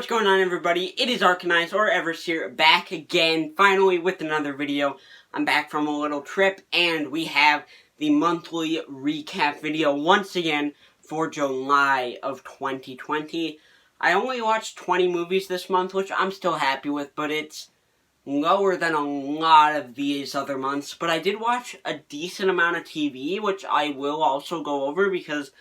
what's going on, everybody? It is Arcanized or Everest here, back again, finally with another video. I'm back from a little trip, and we have the monthly recap video once again for July of 2020. I only watched 20 movies this month, which I'm still happy with, but it's lower than a lot of these other months. But I did watch a decent amount of TV, which I will also go over because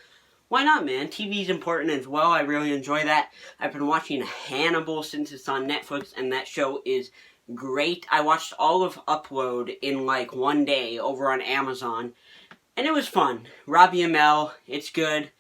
why not, man? TV's important as well. I really enjoy that. I've been watching Hannibal since it's on Netflix, and that show is great. I watched all of Upload in like one day over on Amazon, and it was fun. Robbie Amell, it's good.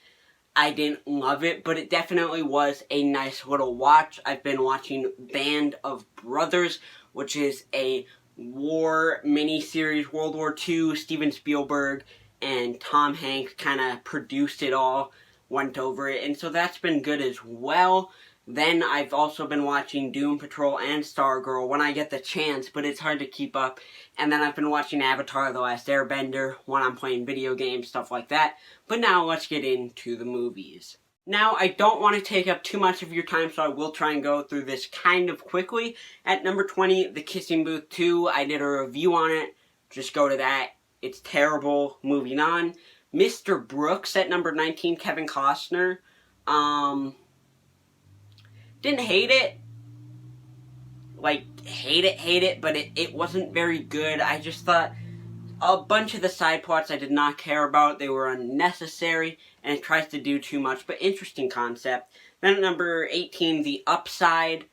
I didn't love it, but it definitely was a nice little watch. I've been watching Band of Brothers, which is a war miniseries, World War II, Steven Spielberg and Tom Hanks kind of produced it all, went over it, and so that's been good as well. Then I've also been watching Doom Patrol and Stargirl when I get the chance, but it's hard to keep up. And then I've been watching Avatar: The Last Airbender when I'm playing video games, stuff like that. But now let's get into the movies. Now, I don't want to take up too much of your time, so I will try and go through this kind of quickly. At number 20, The Kissing Booth 2, I did a review on it. Just go to that. It's terrible. Moving on. Mr. Brooks at number 19, Kevin Costner. Didn't hate it. Like, hate it, but it wasn't very good. I just thought a bunch of the side plots I did not care about. They were unnecessary, and it tries to do too much, but interesting concept. Then at number 18, The Upside.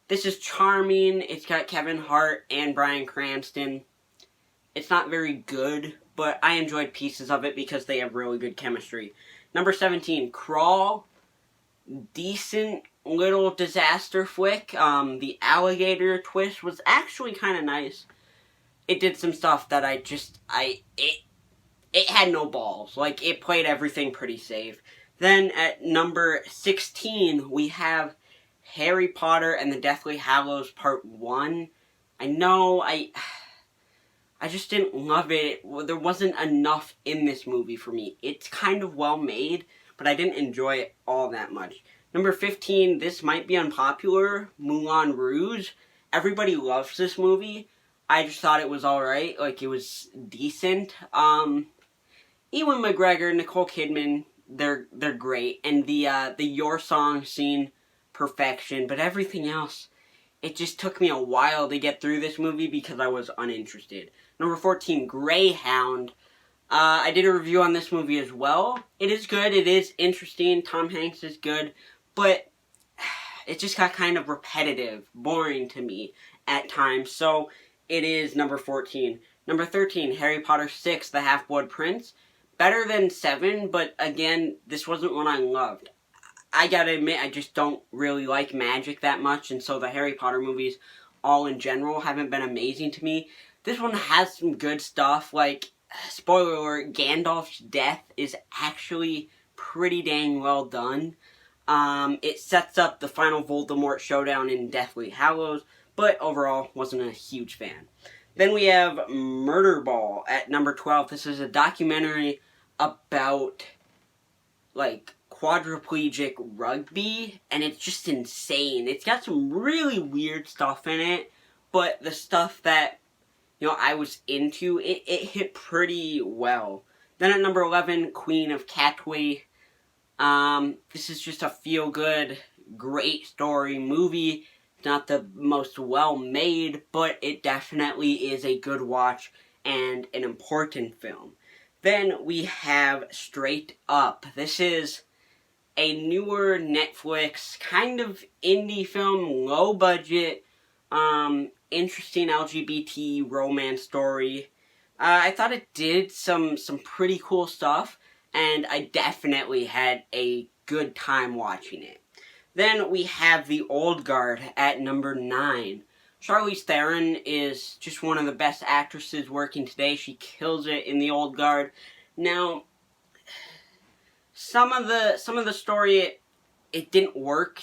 This is charming. It's got Kevin Hart and Bryan Cranston. It's not very good, but I enjoyed pieces of it because they have really good chemistry. Number 17, Crawl. Decent little disaster flick. The alligator twist was actually kind of nice. It did some stuff that it had no balls. Like, it played everything pretty safe. Then at number 16, we have Harry Potter and the Deathly Hallows Part 1. I know, I just didn't love it. There wasn't enough in this movie for me. It's kind of well made, but I didn't enjoy it all that much. Number 15, this might be unpopular, Moulin Rouge. Everybody loves this movie. I just thought it was alright. Like, it was decent. Ewan McGregor, Nicole Kidman, they're great. And the Your Song scene, perfection. But everything else, it just took me a while to get through this movie because I was uninterested. Number 14, Greyhound. I did a review on this movie as well. It is good. It is interesting. Tom Hanks is good. But it just got kind of repetitive, boring to me at times. So it is number 14. Number 13, Harry Potter 6, The Half-Blood Prince. Better than 7, but again, this wasn't one I loved. I gotta admit, I just don't really like magic that much, and so the Harry Potter movies, all in general, haven't been amazing to me. This one has some good stuff, like, spoiler alert, Gandalf's death is actually pretty dang well done. It sets up the final Voldemort showdown in Deathly Hallows, but overall, wasn't a huge fan. Then we have Murderball at number 12. This is a documentary about, like, quadriplegic rugby, and it's just insane. It's got some really weird stuff in it, but the stuff that, you know, I was into, it hit pretty well. Then at number 11, Queen of Katwe. This is just a feel-good, great story movie. It's not the most well-made, but it definitely is a good watch and an important film. Then we have Straight Up. This is a newer Netflix kind of indie film, low budget, interesting LGBT romance story. I thought it did some pretty cool stuff, and I definitely had a good time watching it. Then we have The Old Guard at number 9. Charlize Theron is just one of the best actresses working today. She kills it in The Old Guard. Now, some of the story, it didn't work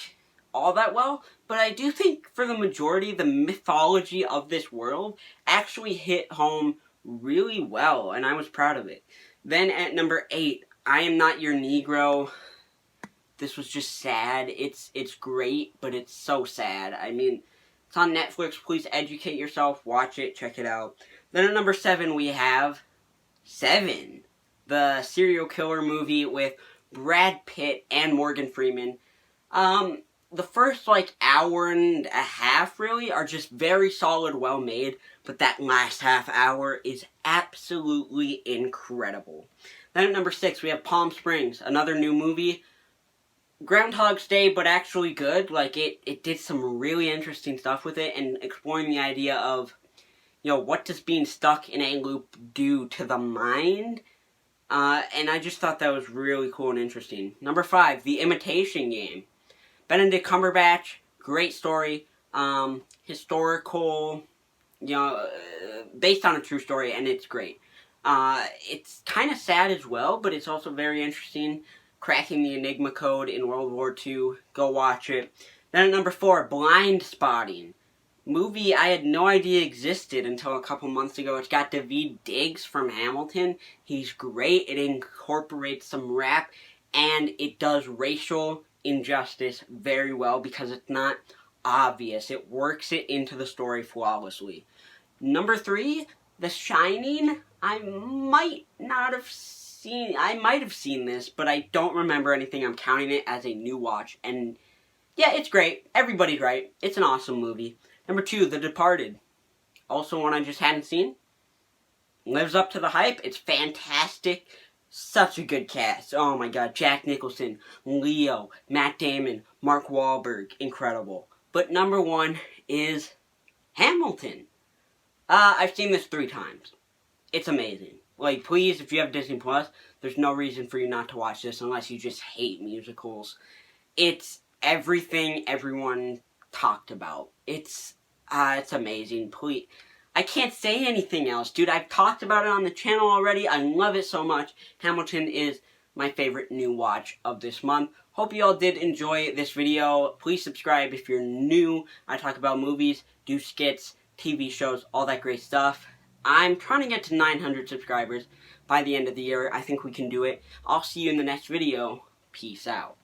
all that well, but I do think for the majority, the mythology of this world actually hit home really well, and I was proud of it. Then at number 8, I Am Not Your Negro. this was just sad. It's great, but it's so sad. I mean, it's on Netflix. Please educate yourself, watch it, check it out. Then at number 7 we have Seven, the serial killer movie with Brad Pitt and Morgan Freeman. The first, hour and a half, really, are just very solid, well made, but that last half hour is absolutely incredible. Then at number 6, we have Palm Springs, another new movie. Groundhog's Day, but actually good. It did some really interesting stuff with it, and exploring the idea of, what does being stuck in a loop do to the mind? And I just thought that was really cool and interesting. Number 5, The Imitation Game. Benedict Cumberbatch, great story, historical, based on a true story, and it's great. It's kind of sad as well, but it's also very interesting. Cracking the Enigma code in World War II, go watch it. Then at number 4, Blind Spotting. Movie I had no idea existed until a couple months ago. It's got Daveed Diggs from Hamilton. He's great. It incorporates some rap, and it does racial injustice very well because it's not obvious. It works it into the story flawlessly. Number 3, The Shining. I might have seen this, but I don't remember anything. I'm counting it as a new watch, and yeah, it's great. Everybody's right. It's an awesome movie. Number 2, The Departed. Also one I just hadn't seen. Lives up to the hype. It's fantastic. Such a good cast. Oh my god. Jack Nicholson, Leo, Matt Damon, Mark Wahlberg. Incredible. But number 1 is Hamilton. I've seen this 3 times. It's amazing. Please, if you have Disney Plus, there's no reason for you not to watch this unless you just hate musicals. It's everything everyone talked about. It's amazing. Please, I can't say anything else, dude. I've talked about it on the channel already. I love it so much. Hamilton is my favorite new watch of this month. Hope you all did enjoy this video. Please subscribe if you're new. I talk about movies, do skits, TV shows, all that great stuff. I'm trying to get to 900 subscribers by the end of the year. I think we can do it. I'll see you in the next video. Peace out.